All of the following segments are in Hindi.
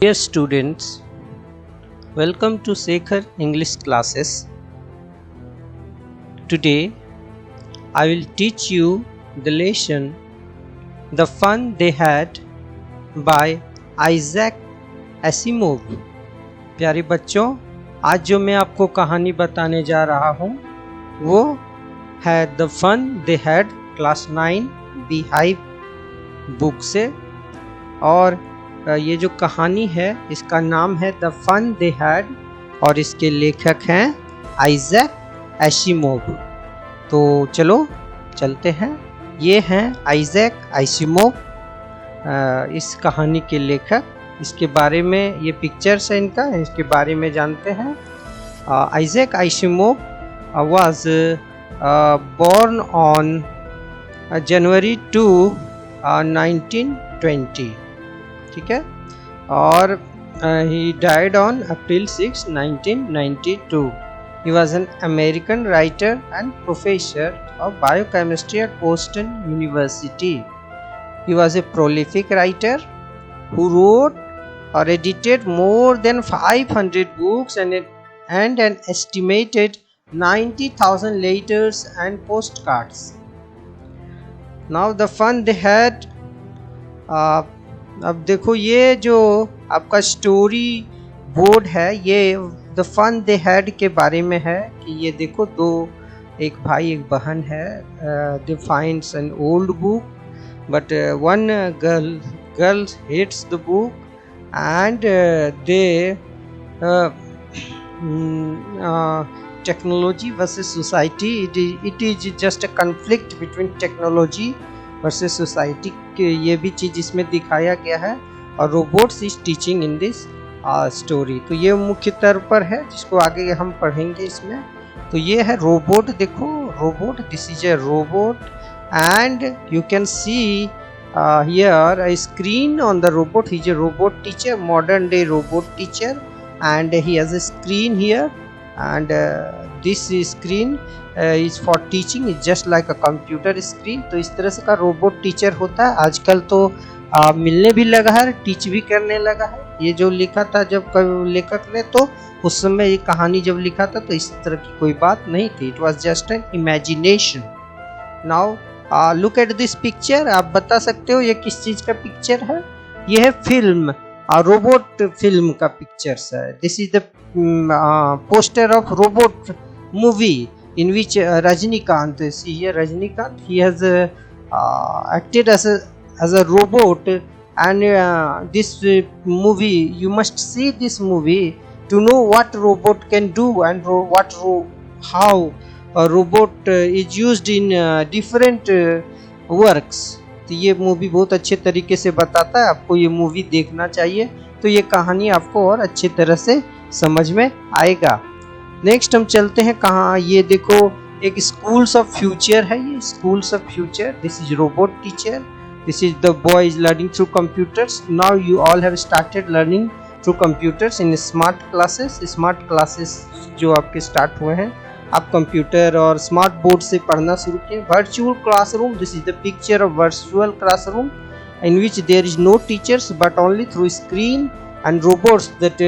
Dear students, welcome to Sekhar English classes. Today, I will teach you the lesson The Fun They Had by Isaac Asimov. प्यारे बच्चों, आज जो मैं आपको कहानी बताने जा रहा हूँ वो है the fun they had class 9 Beehive book से। और ये जो कहानी है इसका नाम है द फन दे हैड और इसके लेखक हैं आइजैक एसिमोव। तो चलो चलते हैं। ये हैं आइजैक एसिमोव, इस कहानी के लेखक। इसके बारे में ये पिक्चर्स है इनका, इसके बारे में जानते हैं। Isaac Asimov was born on January 2, 1920, ठीक है, और he died on April 6, 1992. He was an American writer and professor of biochemistry at Boston University. He was a prolific writer who wrote or edited more than 500 books and an estimated 90,000 letters and postcards. Now the fun they had. अब देखो ये जो आपका स्टोरी बोर्ड है ये द फन दे हैड के बारे में है कि ये देखो दो, एक भाई एक बहन है। They finds an old book but one girl hates the book and they technology versus society. It is just a conflict between technology versus society. ये भी चीज इसमें दिखाया गया है। और robots is teaching in this story. तो ये मुख्य तौर पर है जिसको आगे हम पढ़ेंगे इसमें। तो ये है रोबोट। देखो robot, this is a robot and you can see here a screen on the robot. He is a robot teacher, modern day robot teacher, and he has a screen here and this screen is for teaching. It's just like a computer screen. तो इस तरह से का रोबोट टीचर होता है। आजकल तो मिलने भी लगा है, टीच भी करने लगा है। ये जो लिखा था जब लेखक ने, तो उस समय ये कहानी जब लिखा था तो इस तरह की कोई बात नहीं थी। It was just an imagination. Now look at this picture. आप बता सकते हो ये किस चीज का पिक्चर है? ये है फिल्म, रोबोट फिल्म का पिक्चर्स है। This is the poster of robot movie in which Rajinikanth, see here Rajinikanth, he has acted as a robot and this movie, you must see this movie to know what robot can do and how robot is used in different works. तो ये मूवी बहुत अच्छे तरीके से बताता है, आपको ये मूवी देखना चाहिए तो ये कहानी आपको और अच्छे तरह से समझ में आएगा। नेक्स्ट हम चलते हैं कहाँ, ये देखो एक स्कूल्स ऑफ फ्यूचर है। ये schools of future, this is robot teacher, this is the boy is learning through computers. Now you all have started learning through computers in smart classes. Smart classes जो आपके स्टार्ट हुए हैं, आप कंप्यूटर और स्मार्ट बोर्ड से पढ़ना शुरू किए। Virtual classroom, this is the picture of virtual classroom in which there is no teachers but only through screen and robots that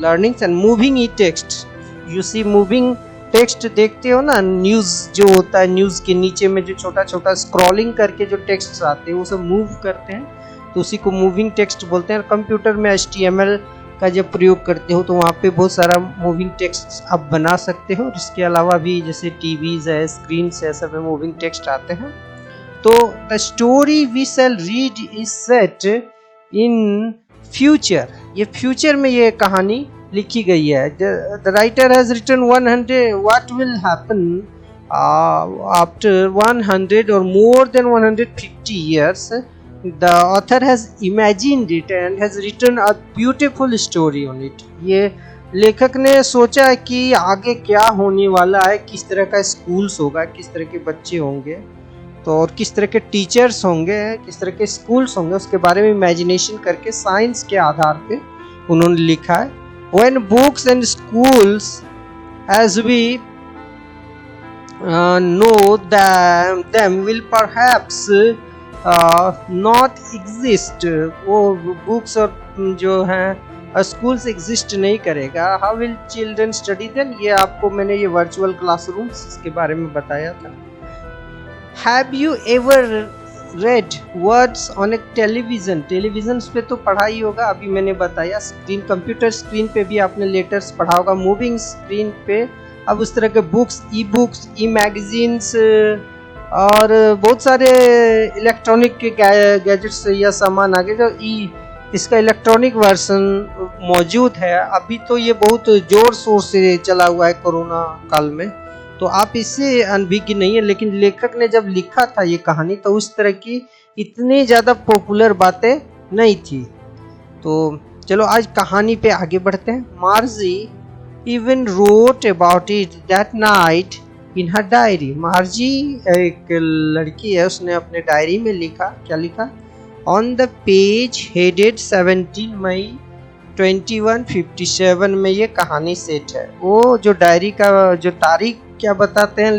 learning and moving e text. You see moving text, देखते हो ना न्यूज़ जो होता है, न्यूज़ के नीचे में जो छोटा छोटा स्क्रॉलिंग करके जो टेक्स्ट आते हैं वो सब मूव करते हैं, तो उसी को मूविंग टेक्स्ट बोलते हैं। कंप्यूटर में HTML का जब प्रयोग करते हो तो वहाँ पे बहुत सारा मूविंग टेक्स्ट आप बना सकते हो। इसके अलावा भी जैसे टीवीज है, स्क्रीन है, सब में मूविंग टेक्स्ट आते हैं। तो the story we shall read is set in future. ये फ्यूचर में ये कहानी लिखी गई है। The writer has written 100 what will happen after 100 और more than 150 years. The author has imagined it and has written a beautiful story on it. ये लेखक ने सोचा कि आगे क्या होने वाला है, किस तरह का स्कूल्स होगा, किस तरह के बच्चे होंगे, तो और किस तरह के टीचर्स होंगे, किस तरह के स्कूल्स होंगे, उसके बारे में इमेजिनेशन करके साइंस के आधार पे उन्होंने लिखा है। When books and schools as we know them will perhaps not exist, वो बुक्स और जो हैं स्कूल्स एग्जिस्ट नहीं करेगा, how will children study then? ये आपको मैंने ये वर्चुअल क्लासरूम्स इसके बारे में बताया था। Have you ever read words on A television? Television पे तो पढ़ा ही होगा, अभी मैंने बताया। स्क्रीन, कंप्यूटर स्क्रीन पे भी आपने लेटर्स पढ़ा होगा, मूविंग स्क्रीन पे। अब उस तरह के बुक्स, ई मैगजीन्स और बहुत सारे इलेक्ट्रॉनिक के गैजेट्स या सामान आ गए जो इसका इलेक्ट्रॉनिक वर्जन मौजूद है। अभी तो ये बहुत जोर शोर से चला हुआ है कोरोना काल में, तो आप इससे अनभिज्ञ नहीं है। लेकिन लेखक ने जब लिखा था ये कहानी तो उस तरह की इतनी ज़्यादा पॉपुलर बातें नहीं थी। तो चलो आज कहानी पे आगे बढ़ते हैं। मार्जी even wrote about it that night in her diary. मार्जी एक लड़की है, उसने अपने डायरी में लिखा, क्या लिखा? ऑन द पेज हेडेड 17 मई 2157 में ये कहानी सेट है। वो जो डायरी का जो तारीख क्या बताते हैं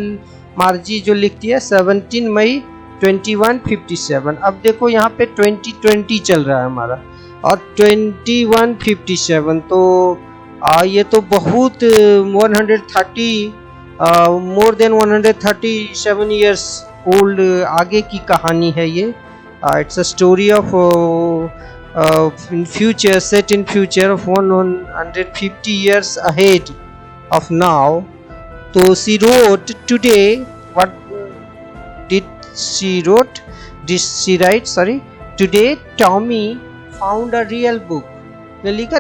मार्जी जो लिखती है 17 मई 2157। अब देखो यहाँ पे 2020 चल रहा है हमारा और 2157, तो ये तो बहुत 130 मोर देन 137 ईयर्स ओल्ड आगे की कहानी है ये। It's a story of in future, set in future of 150 years ahead of now. So she wrote today. What did she wrote? Did she write? Sorry. Today Tommy found a real book. ने लिखा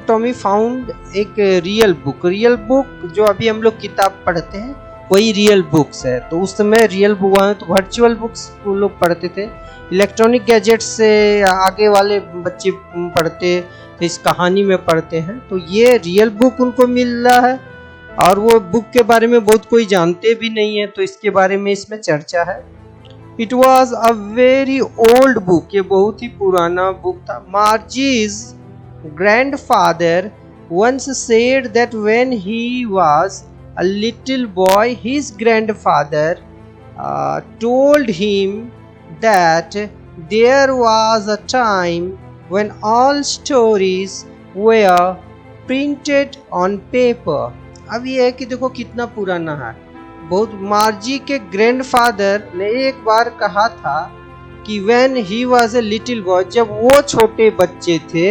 टॉमी फाउंड एक रियल बुक। रियल बुक जो अभी हम लोग किताब पढ़ते हैं वही रियल बुक्स है। तो उस समय रियल बुक तो वर्चुअल बुक्स वो लोग पढ़ते थे, इलेक्ट्रॉनिक गैजेट्स से आगे वाले बच्चे पढ़ते, इस कहानी में पढ़ते हैं। तो ये रियल बुक उनको मिल रहा है और वो बुक के बारे में बहुत कोई जानते भी नहीं है, तो इसके बारे में इसमें चर्चा है। It was a very old book, ये बहुत ही पुराना बुक था। मार्जीज grandfather once said that when he was a little boy, his grandfather told him that there was a time when all stories were printed on paper. अब ये है कि देखो कितना पुराना है बहुत। मार्जी के ग्रैंडफादर ने एक बार कहा था कि when he was a little boy, जब वो छोटे बच्चे थे,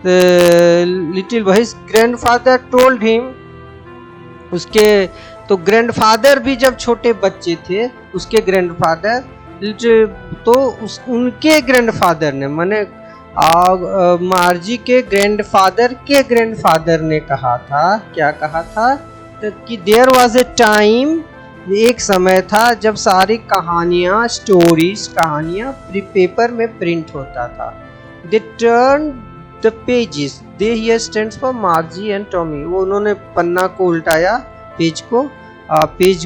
little boy, his grandfather told him, उसके तो ग्रैंडफादर भी जब छोटे बच्चे थे उसके ग्रैंडफादर तो उनके ग्रैंडफादर ने माने मार्जी के ग्रैंडफादर ने कहा था, क्या कहा था? तो कि देयर वाज ए टाइम, एक समय था जब सारी कहानियाँ, स्टोरीज, कहानियाँ पेपर में प्रिंट होता था। They turn The pages, they here stands for Margie and Tommy. वो उन्होंने पन्ना को उल्टाया, पेज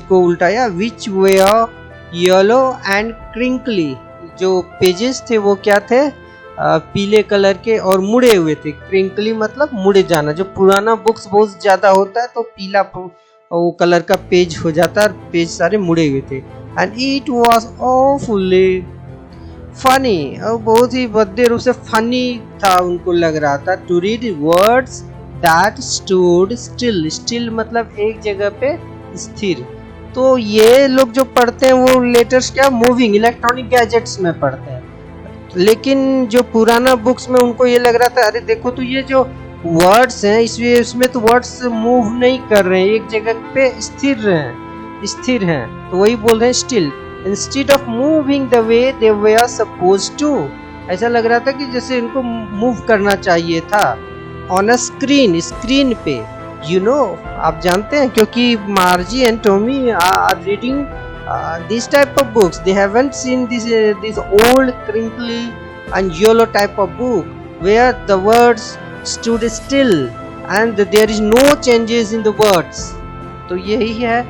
को उल्टाया, which were yellow and crinkly. जो पेजेस थे वो क्या थे? पीले कलर के और मुड़े हुए थे। क्रिंकली मतलब मुड़े जाना। जो पुराना बुक्स बहुत ज्यादा होता है तो पीला वो कलर का पेज हो जाता है, पेज सारे मुड़े हुए थे। And it was awfully funny, और बहुत ही भद्दे रूप से फनी था, उनको लग रहा था। To read words that stood still, still मतलब एक जगह पे स्थिर। तो ये लोग जो पढ़ते हैं वो लेटर्स क्या मूविंग इलेक्ट्रॉनिक गैजेट्स में पढ़ते हैं, लेकिन जो पुराना बुक्स में उनको ये लग रहा था अरे देखो तो ये जो वर्ड्स हैं इसमें तो वर्ड्स मूव नहीं कर रहे हैं, एक जगह पे स्थिर हैं। तो वही बोल रहे हैं still instead of moving the way they were supposed to. ऐसा लग रहा था कि जैसे इनको मूव करना चाहिए था। ऑन अ स्क्रीन पे, यू नो, आप जानते हैं क्योंकि Margie and Tommy are reading this type of books, they haven't seen this old crinkly and yellow type of book where the words stood still and there is no changes in the words. तो यही है।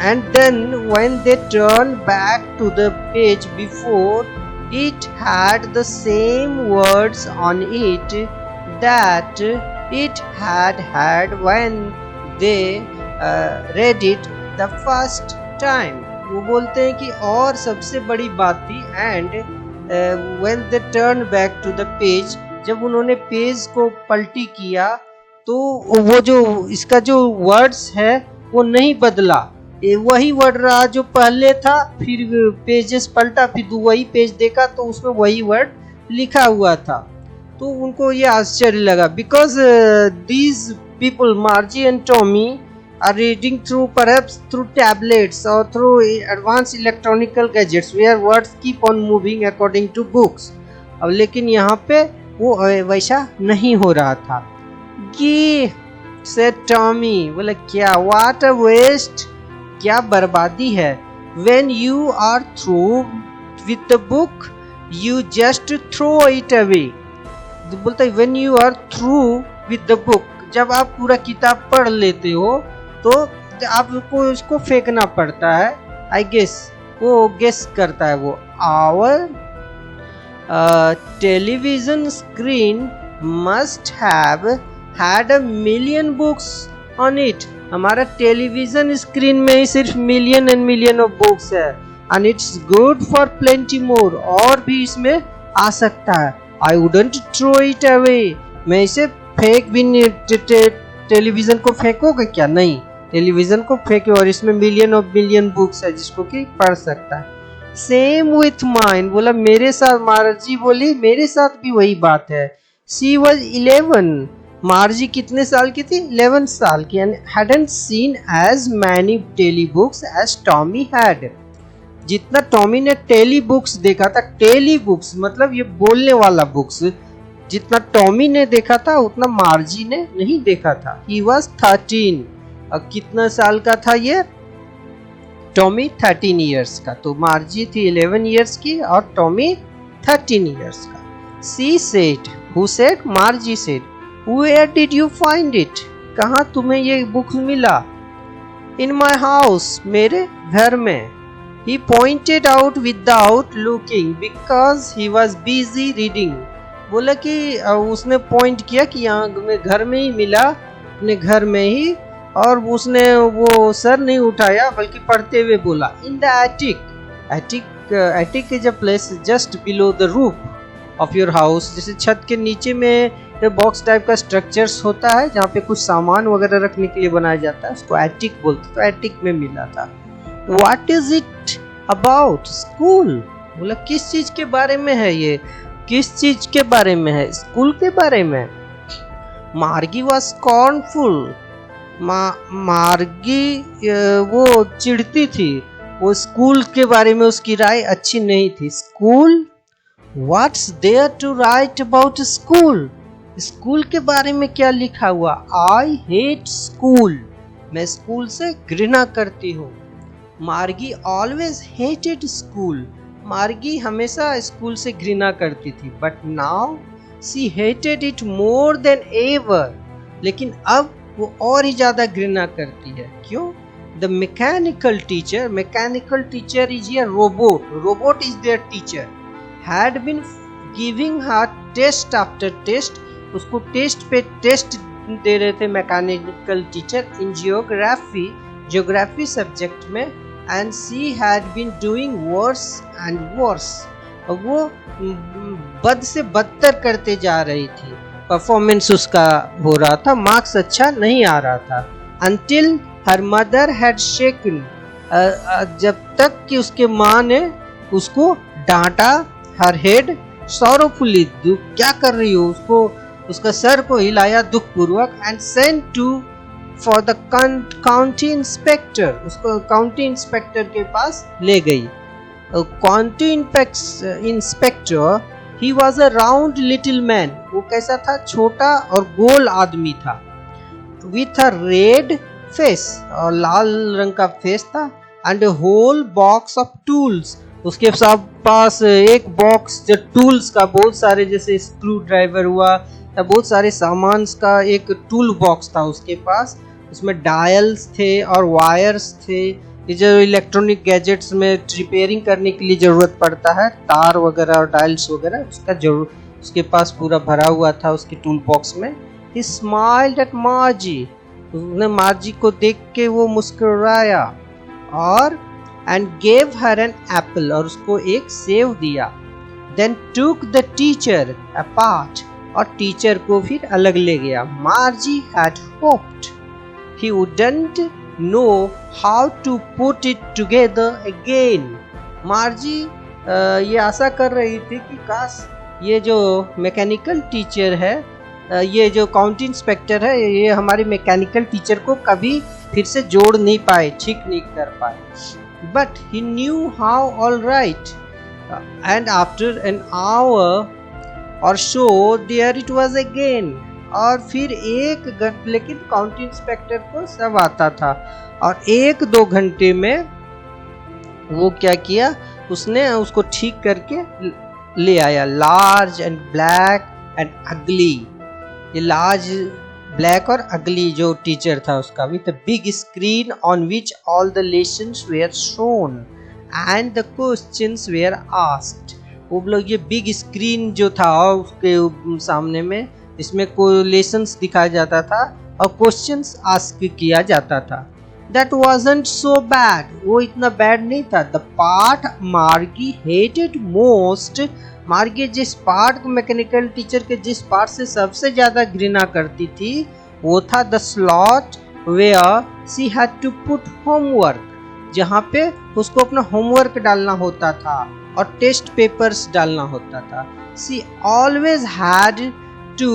And then when they turned back to the page before, it had the same words on it that it had when they read it the first time. वो बोलते हैं कि और सबसे बड़ी बात थी and when they turn back to the page, जब उन्होंने पेज को पलटी किया तो वो जो इसका जो वर्ड्स है वो नहीं बदला, वही वर्ड रहा जो पहले था। फिर पेजेस पलटा, फिर वही पेज देखा तो उसमें वही वर्ड लिखा हुआ था। तो उनको ये आश्चर्य लगा, because these people मार्जी and Tommy are reading through perhaps through tablets or through advanced electronical gadgets where words keep on moving according to books। अब लेकिन यहाँ पे वो वैसा नहीं हो रहा था। ये said Tommy, बोले क्या what a waste, क्या बर्बादी है। When you are through with the book you just throw it away। बोलता है when you are through with the book, जब आप पूरा किताब पढ़ लेते हो तो आपको उसको फेंकना पड़ता है। आई गेस वो गेस करता है वो। Our television screen must have had a million books on it. हमारा टेलीविजन स्क्रीन में ही सिर्फ million and million of books है। And it's good for plenty more, और भी इसमें आ सकता है। I wouldn't throw it away, मैं इसे फेंक भी नहीं। टेलीविजन को फेंकोगे क्या? नहीं, टेलीविजन को फेंके, और इसमें मिलियन ऑफ मिलियन बुक्स है जिसको कि पढ़ सकता है। सेम विथ माइन, बोला मेरे साथ, मार्जी बोली मेरे साथ भी वही बात है। शी वॉज 11, मार्जी कितने साल की थी? 11 साल की। And hadn't seen as many telly books as Tommy had, जितना टॉमी ने टेली बुक्स देखा था, टेली बुक्स मतलब ये बोलने वाला बुक्स, जितना टॉमी ने देखा था उतना मार्जी ने नहीं देखा था। ही वॉज 13, अब कितना साल का था ये? टॉमी 13 इयर्स का, तो मार्जी थी 11 इयर्स की और टॉमी 13 इयर्स का। She said, who said? Margie said. Where did you find it, कहाँ तुम्हें ये बुक मिला? इन माई हाउस, मेरे घर में। He pointed out without looking because he was busy reading. बोला कि उसने पॉइंट किया कि यहाँ घर में ही मिला, अपने घर में ही, और उसने वो सर नहीं उठाया बल्कि पढ़ते हुए बोला in the attic. Attic is a place just below the roof of your house. जैसे छत के नीचे में बॉक्स टाइप का स्ट्रक्चर्स होता है जहाँ पे कुछ सामान वगैरह रखने के लिए बनाया जाता है, उसको एटिक बोलते। तो एटिक में मिला था। What is it about? School. बोला किस चीज के बारे में है ये? किस चीज के बारे में है? स्कूल के बारे में। मार्गी वॉज स्कॉर्नफुल, मार्गी वो चिढ़ती थी, वो स्कूल के बारे में उसकी राय अच्छी नहीं थी। School, what's there to write about school? School के बारे में क्या लिखा हुआ? आई हेट स्कूल, मैं स्कूल से घृणा करती हूँ। मार्गी ऑलवेज हेटेड स्कूल, मार्गी हमेशा स्कूल से घृणा करती थी। But now she hated it more than ever, लेकिन अब वो और ही ज्यादा घृणा करती है। क्यों? The mechanical teacher is a robot is there teacher, had been giving her test after test, उसको टेस्ट पे टेस्ट दे रहे थे mechanical teacher in geography subject में। And she had been doing worse and worse, वो बद से बदतर करते जा रही थी। परफॉर्मेंस उसका हो रहा था, मार्क्स अच्छा नहीं आ रहा था। Until her mother had shaken, जब तक कि उसके माँ ने उसको डांटा। Her head sorrowfully, क्या कर रही हो? उसको उसका सर को हिलाया दुख पूर्वक। And sent to for the county inspector, उसको काउंटी इंस्पेक्टर के पास ले गई। County inspector, he was a round little man, वो कैसा था? छोटा और गोल आदमी था। with a red face, और लाल रंग का फेस था। and a whole box of tools, उसके पास एक बॉक्स जो टूल्स का, बहुत सारे जैसे स्क्रू ड्राइवर हुआ या बहुत सारे सामान का एक टूल बॉक्स था उसके पास। उसमें डायल्स थे और वायर्स थे, ये जो इलेक्ट्रॉनिक गैजेट्स में रिपेयरिंग करने के लिए ज़रूरत पड़ता है, तार वगैरह और डायल्स वगैरह, उसका जरूर उसके पास पूरा भरा हुआ था उसके टूल बॉक्स में। He smiled at Margie, उसने मार्जी को देख के वो मुस्कुराया। और and gave her an apple, और उसको एक सेव दिया. Then took the teacher apart, और टीचर को फिर अलग ले गया. Margie had hoped he wouldn't know how to put it together again. मार्जी ये आशा कर रही थी कि काश ये जो मैकेनिकल टीचर है, ये जो काउंटी इंस्पेक्टर है, ये हमारे मैकेनिकल टीचर को कभी फिर से जोड़ नहीं पाए, ठीक नहीं कर पाए. But he knew how all right, and after an hour or so there it was again. और फिर एक घंटे, लेकिन काउंटी इंस्पेक्टर को सब आता था, और 1-2 घंटे में वो क्या किया, उसने उसको ठीक करके ले आया. लार्ज एंड ब्लैक एंड अगली, ये लार्ज ब्लैक और अगली जो टीचर था उसका, with a big screen on which all the lessons were shown and the questions were asked. वो लोग ये बिग स्क्रीन जो था उसके सामने में, इसमें कोई लेसन्स दिखाया जाता था और क्वेश्चंस आस्क किया जाता था. That wasn't so bad, वो इतना बैड नहीं था. The part मार्गी hated most, मार्गी जिस पार्ट को मैकेनिकल टीचर के जिस पार्ट से सबसे ज्यादा घृणा करती थी वो था the slot where she had to put homework, जहाँ पे उसको अपना होमवर्क डालना होता था और टेस्ट पेपर्स डालना होता था. She always had to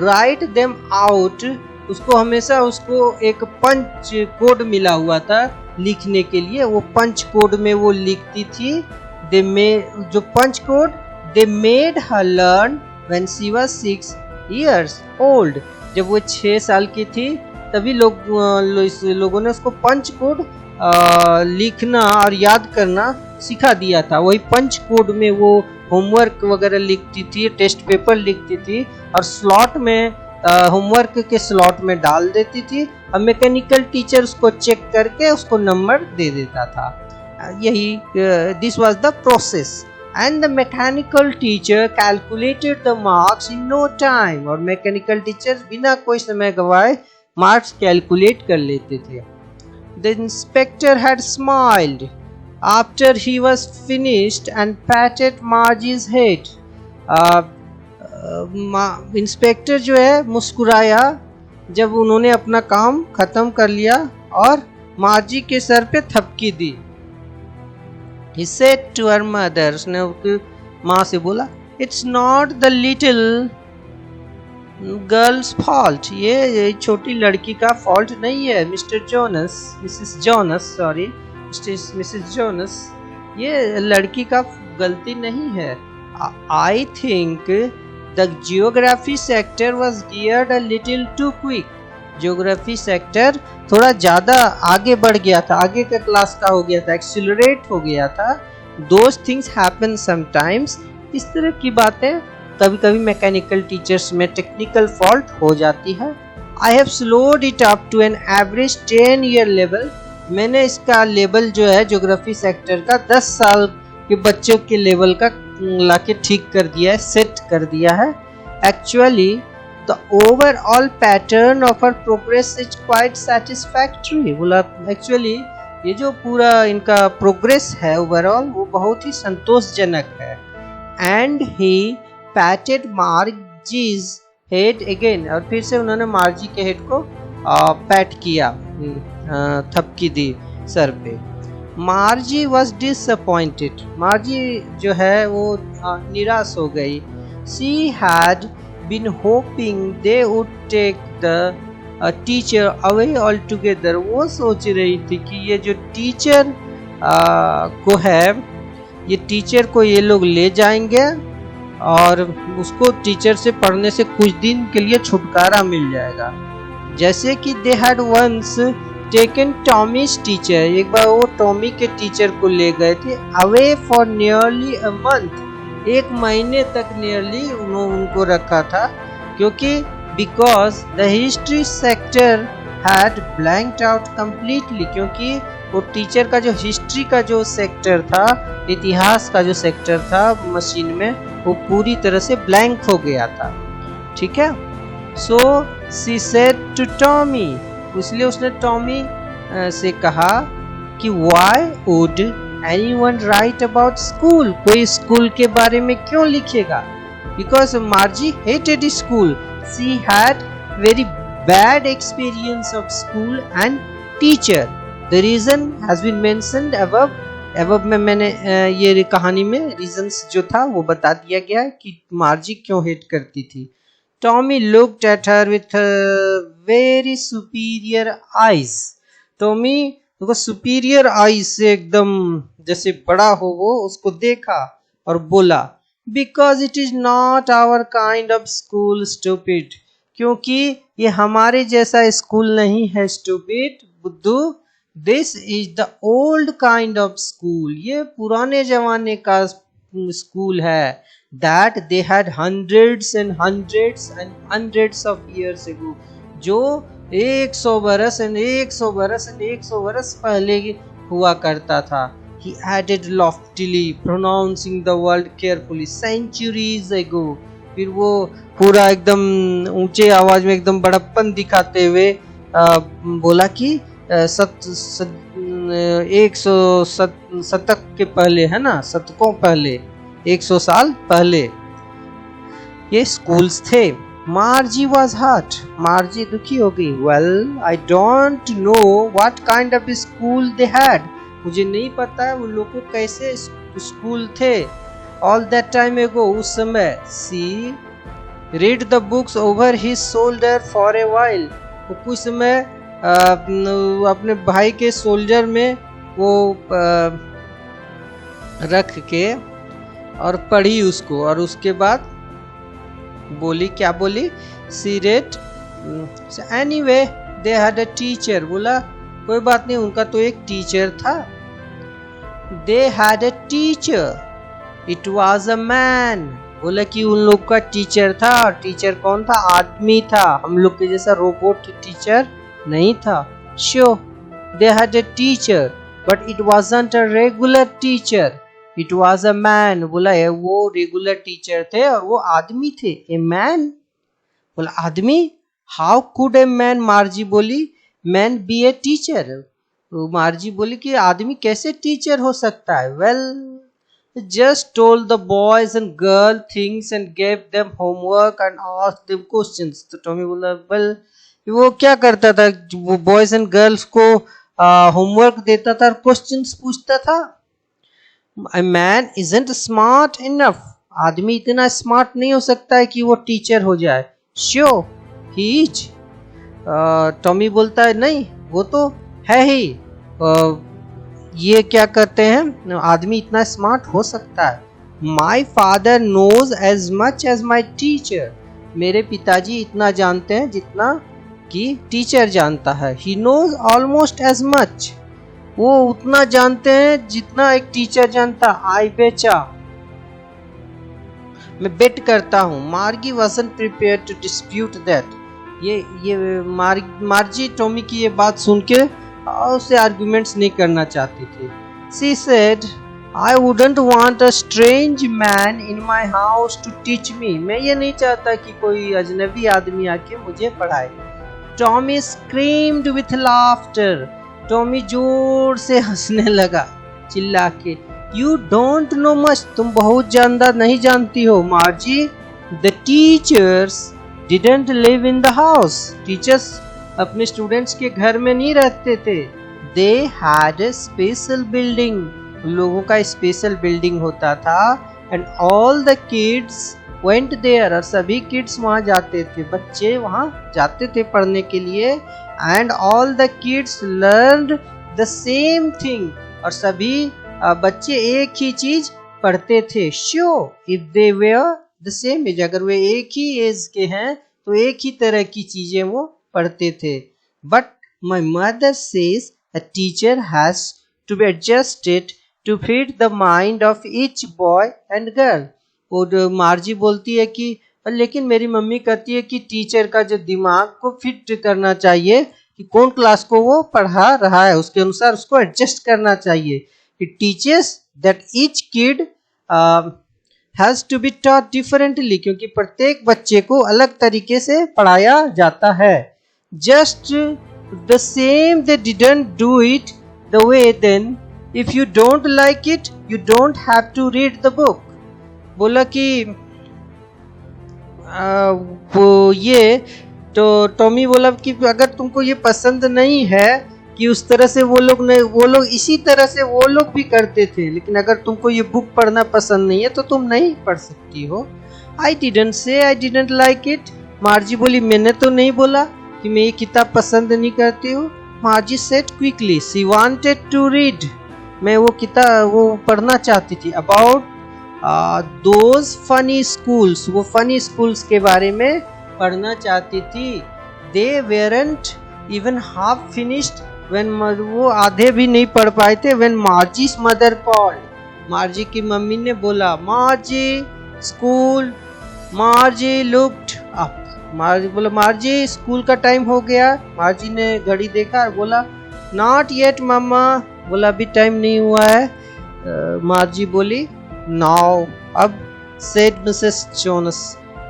write them out, उसको हमेशा उसको एक पंच कोड मिला हुआ था लिखने के लिए. वो पंच कोड में वो लिखती थी. जो punch code they made her learn when she was 6 years old, जब वो 6 साल की थी तभी लोगों ने उसको पंच कोड लिखना और याद करना सिखा दिया था. वही पंच कोड में वो होमवर्क वगैरह लिखती थी, टेस्ट पेपर लिखती थी और स्लॉट में होमवर्क के स्लॉट में डाल देती थी और मैकेनिकल टीचर उसको चेक करके उसको नंबर दे देता था. यही this was the process and the mechanical teacher calculated the marks in no time. और मैकेनिकल टीचर बिना कोई समय गवाए मार्क्स कैलकुलेट कर लेते थे. The inspector had smiled after he was finished and patted Margie's head. Inspector जो है मुस्कुराया जब उन्होंने अपना काम खत्म कर लिया और मार्जी के सर पे थपकी दी. He said to her mother, उसने उसकी माँ से बोला, It's not the little girl's fault, ये छोटी लड़की का फॉल्ट नहीं है. Mister Jones, Mrs Jones, sorry Mrs Jones, ये लड़की का गलती नहीं है. I think the geography sector was geared a little too quick. Geography sector थोड़ा ज़्यादा आगे बढ़ गया था, आगे का क्लास का हो गया था, एक्सिलरेट हो गया था. Those things happen sometimes. इस तरह की बातें कभी कभी मैकेनिकल टीचर्स में टेक्निकल फॉल्ट हो जाती है. I have slowed it up to an average 10 year level. मैंने इसका लेवल जो है ज्योग्राफी सेक्टर का 10 साल के बच्चों के लेवल का लाके ठीक कर दिया है, सेट कर दिया है. Actually the overall pattern of our progress is quite satisfactory. बोला एक्चुअली ये जो पूरा इनका प्रोग्रेस है ओवरऑल वो बहुत ही संतोषजनक है. And he patted Margie's head again, और फिर से उन्होंने मार्जी के हेड को पैट किया, थपकी दी सर पे. मार्जी वॉज डिसअपॉइंटेड. मार्जी जो है वो निराश हो गई. She had been hoping they would take the teacher away altogether. वो सोच रही थी कि ये जो टीचर को है, ये टीचर को ये लोग ले जाएंगे और उसको टीचर से पढ़ने से कुछ दिन के लिए छुटकारा मिल जाएगा. जैसे कि they had once taken Tommy's teacher. एक बार वो टॉमी के टीचर को ले गए थे away for nearly a month. 1 महीने तक नियरली उन्होंने उनको रखा था, क्योंकि because the history sector had blanked out completely. क्योंकि वो टीचर का जो हिस्ट्री का जो सेक्टर था, इतिहास का जो सेक्टर था मशीन में, वो पूरी तरह से ब्लैंक हो गया था. ठीक है. So she said to Tommy, इसलिए उसने टॉमी से कहा कि why would anyone write about school? कोई स्कूल के बारे में क्यों लिखेगा? Because Margie hated school. She had very bad experience of school and teacher. The reason has been mentioned above. above में मैंने ये कहानी में reasons जो था वो बता दिया गया कि मार्जी क्यों हेट करती थी. Tommy looked at her with very superior eyes. Tommy उसको सुपीरियर आईज से एकदम जैसे बड़ा हो वो उसको देखा और बोला, because it is not our kind of school stupid, क्योंकि ये हमारे जैसा स्कूल नहीं है स्टूपिड बुद्धू. This is the old kind of school, ये पुराने जमाने का स्कूल है. That they had hundreds and hundreds and hundreds of years ago, जो 100 बरस एंड 100 बरस एंड 100 बरस पहले हुआ करता था. He added loftily, pronouncing the word carefully, centuries ago. फिर वो पूरा एकदम ऊंचे आवाज में एकदम बड़प्पन दिखाते हुए बोला कि 100 शतक के पहले, है ना, शतकों पहले, 100 साल पहले ये स्कूल्स थे. Margie was hurt. Margie दुखी हो गई. Well, I don't know what kind of school they had. मुझे नहीं पता उन लोगों को कैसे स्कूल थे. All that time ago, उस समय. She read the books over his shoulder for a while. वो कुछ समय अपने भाई के शोल्डर में वो रख के और पढ़ी उसको, और उसके बाद बोली, क्या बोली, सीरेट anyway they had a teacher. बोला कोई बात नहीं, उनका तो एक टीचर था. They had a teacher, it was a man. बोला कि उन लोग का टीचर था, और टीचर कौन था, आदमी था. हम लोग के जैसा रोबोट टीचर नहीं था. Sure they had a teacher but it wasn't a regular teacher, it was a man. बोला है वो रेगुलर टीचर थे और वो आदमी थे. ए मैन, बोला आदमी. How could a man, Margie बोली, man be a teacher. Margie बोली कि आदमी कैसे टीचर हो सकता है. Well just told the boys and girl things and gave them homework and asked them questions. तो टॉमी बोला वेल वो क्या करता था, वो बॉयज एंड गर्ल्स को होमवर्क देता था और क्वेश्चंस पूछता था. A man isn't smart enough. आदमी इतना स्मार्ट नहीं हो सकता है कि वो टीचर हो जाए. Sure, he is. टॉमी बोलता है नहीं, वो तो है ही. ये क्या कहते हैं, आदमी इतना स्मार्ट हो सकता है. My father knows as much as my teacher. मेरे पिताजी इतना जानते हैं जितना कि टीचर जानता है. He knows almost as much. वो उतना जानते हैं जितना एक टीचर जानता. आई बेचा, मैं बेट करता हूँ. मार्गी wasn't prepared to dispute that. ये मार्जी टॉमी की ये बात सुन के उससे आर्गुमेंट्स नहीं करना चाहती थी. She said, I wouldn't want a strange man in my house to teach me. मैं ये नहीं चाहता कि कोई अजनबी आदमी आके मुझे पढ़ाए. Tommy screamed with laughter. Tommy जोर से हंसने लगा चिल्ला के. यू डोंट नो मच, तुम बहुत ज्यादा नहीं जानती हो Margie. The teachers didn't live in the house. Teachers अपने स्टूडेंट्स के घर में नहीं रहते थे. They had a special building. लोगों का स्पेशल बिल्डिंग होता था. And all the kids went there. और सभी किड्स वहाँ जाते थे, बच्चे वहाँ जाते थे पढ़ने के लिए. And all the kids learned the same thing. और सभी बच्चे एक ही चीज पढ़ते थे. Sure, if they were the same age, अगर वे एक ही एज के हैं तो एक ही तरह की चीजें वो पढ़ते थे. But my mother says a teacher has to be adjusted to fit the mind of each boy and girl. और मार्जी बोलती है कि लेकिन मेरी मम्मी कहती है कि टीचर का जो दिमाग को फिट करना चाहिए कि कौन क्लास को वो पढ़ा रहा है, उसके अनुसार उसको एडजस्ट करना चाहिए. It teaches that each kid has to be taught differently, क्योंकि प्रत्येक बच्चे को अलग तरीके से पढ़ाया जाता है. Just the same they didn't do it the way, then if you don't like it, you don't have to read the book. बोला कि वो ये तो टॉमी बोला कि अगर तुमको ये पसंद नहीं है कि उस तरह से वो लोग इसी तरह से वो लोग भी करते थे, लेकिन अगर तुमको ये बुक पढ़ना पसंद नहीं है तो तुम नहीं पढ़ सकती हो. I didn't say I didn't like it. मार्जी बोली मैंने तो नहीं बोला कि मैं ये किताब पसंद नहीं करती हूँ. Margie said quickly she wanted to read. मैं वो किताब वो पढ़ना चाहती थी. अबाउट दोज फनी स्कूल्स, वो फनी स्कूल्स के बारे में पढ़ना चाहती थी. They weren't even half finished when, वो आधे भी नहीं पढ़ पाए थे. When Margie's mother called, Margie की मम्मी ने बोला Margie school. Margie looked up. Margie बोला मार्जी स्कूल का टाइम हो गया. मार्जी ने घड़ी देखा और बोला नॉट येट मम्मा. बोला अभी टाइम नहीं हुआ है. मार्जी बोली नाउ अब. Said Mrs Jones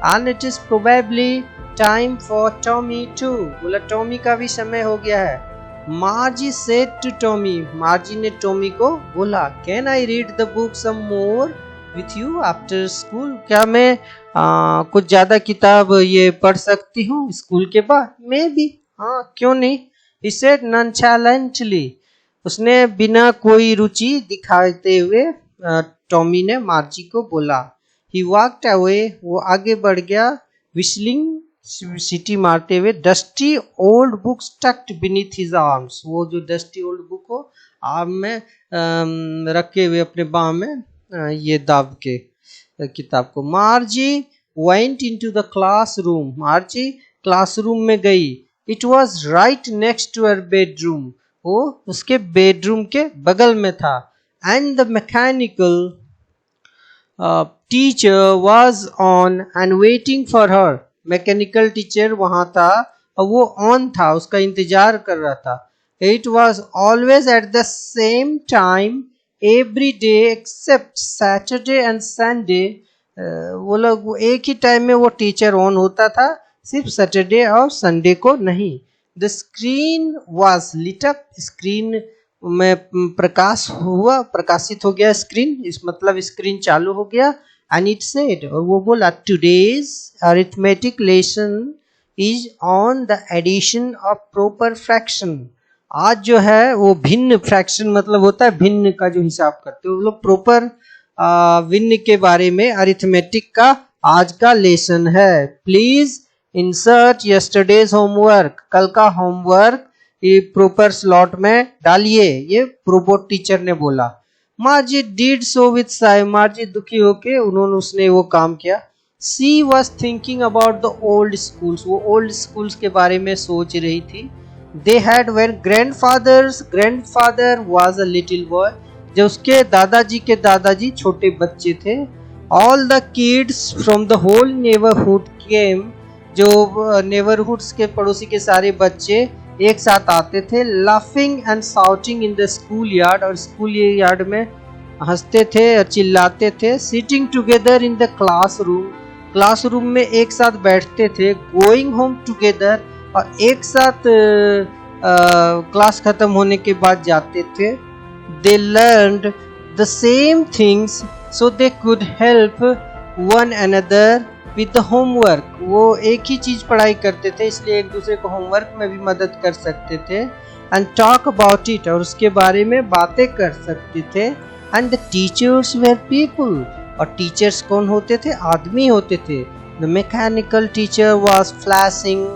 and it is probably time for Tommy too. बोला टॉमी का भी समय हो गया है. Margie said to Tommy, Margie ने टॉमी को बोला can I read the book some more with you after school. क्या मैं कुछ ज्यादा किताब ये पढ़ सकती हूँ स्कूल के बाद. मे बी, हाँ क्यों नहीं. He said nonchalantly. उसने बिना कोई रुचि दिखाते हुए टॉमी ने मार्जी को बोला. ही वॉक्ड अवे, वो आगे बढ़ गया. विस्लिंग, सीटी मारते हुए. Dusty old book स्टक्ड beneath his arms. वो जो डस्टी ओल्ड बुक को आर्म में रखे हुए अपने बाह में ये दाब के किताब को. Margie went into the classroom. Margie classroom में गई. It was right next to her bedroom. वो उसके बेडरूम के बगल में था. And the mechanical teacher was on and waiting for her. Mechanical teacher वहां था और वो ऑन था, उसका इंतजार कर रहा था. It was always at the same time every day except Saturday and Sunday. वो लोग एक ही टाइम में वो टीचर ऑन होता था, सिर्फ सैटरडे और संडे को नहीं. The screen was lit up. Screen में प्रकाशित हो गया स्क्रीन, इस मतलब स्क्रीन चालू हो गया. And it said, और वो बोला today's arithmetic lesson is on the addition of proper fraction. आज जो है वो भिन्न फ्रैक्शन मतलब होता है भिन्न का जो हिसाब करते हो वो लोग. प्रॉपर भिन्न के बारे में अरिथमेटिक का आज का लेसन है. Please insert yesterday's homework. कल का होमवर्क ये प्रॉपर स्लॉट में डालिए. ये रोबोट टीचर ने बोला. Margie did so with sigh. Margie दुखी होके उसने वो काम किया. She was thinking about the old schools. वो ओल्ड स्कूल्स के बारे में सोच रही थी. They had when grandfather was a little boy. जब उसके दादाजी के दादाजी छोटे बच्चे थे. All the kids from the whole neighbourhood came. जो नेबरहुड्स के पड़ोसी के सारे बच्चे एक साथ आते थे. Laughing and shouting in the school yard. और स्कूल यार्ड में हंसते थे और चिल्लाते थे. Sitting together in the classroom. Classroom में एक साथ बैठते थे. Going home together. और एक साथ क्लास खत्म होने के बाद जाते थे. They learned the same things so they could help one another with the homework. वो एक ही चीज पढ़ाई करते थे इसलिए एक दूसरे को होमवर्क में भी मदद कर सकते थे. And talk about it. और उसके बारे में बातें कर सकते थे. And the teachers were people. और टीचर्स कौन होते थे? आदमी होते थे. The mechanical teacher was flashing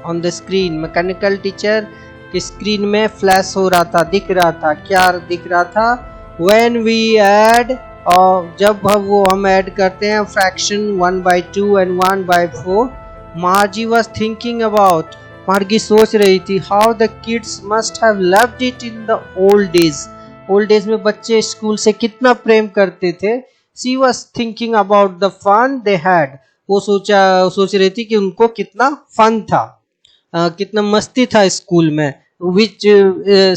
on the screen. Mechanical teacher की स्क्रीन में फ्लैश हो रहा था, दिख रहा था. क्या दिख रहा था? व्हेन वी ऐड, और जब हम ऐड करते हैं fraction 1/2 and 1/4. Margie was thinking about. Margie सोच रही थी how the kids must have loved it in the old days. Old days में बच्चे स्कूल से कितना प्रेम करते थे. She was thinking about the fun they had. वो सोच रही थी कि उनको कितना फन था, कितना मस्ती था स्कूल में. Which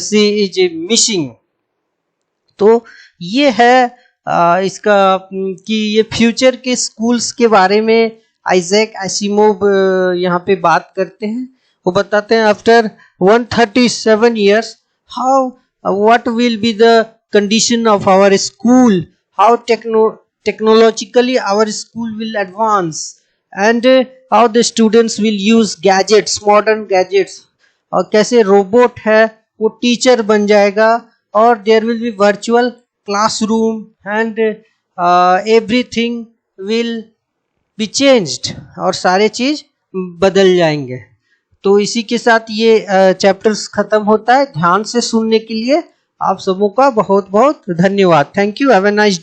she is missing. तो ये है इसका कि ये फ्यूचर के स्कूल्स के बारे में आइजैक एसिमोव यहाँ पे बात करते हैं. वो बताते हैं after 137 years how what will be the condition of our school, how technologically our school will advance, and how the students will use gadgets, modern gadgets, और कैसे रोबोट है वो टीचर बन जाएगा, और there will be virtual classroom, and everything will be changed, और सारे चीज बदल जाएंगे। तो इसी के साथ ये चैप्टर्स खत्म होता है। ध्यान से सुनने के लिए आप सबों का बहुत बहुत धन्यवाद। Thank you, have a nice day.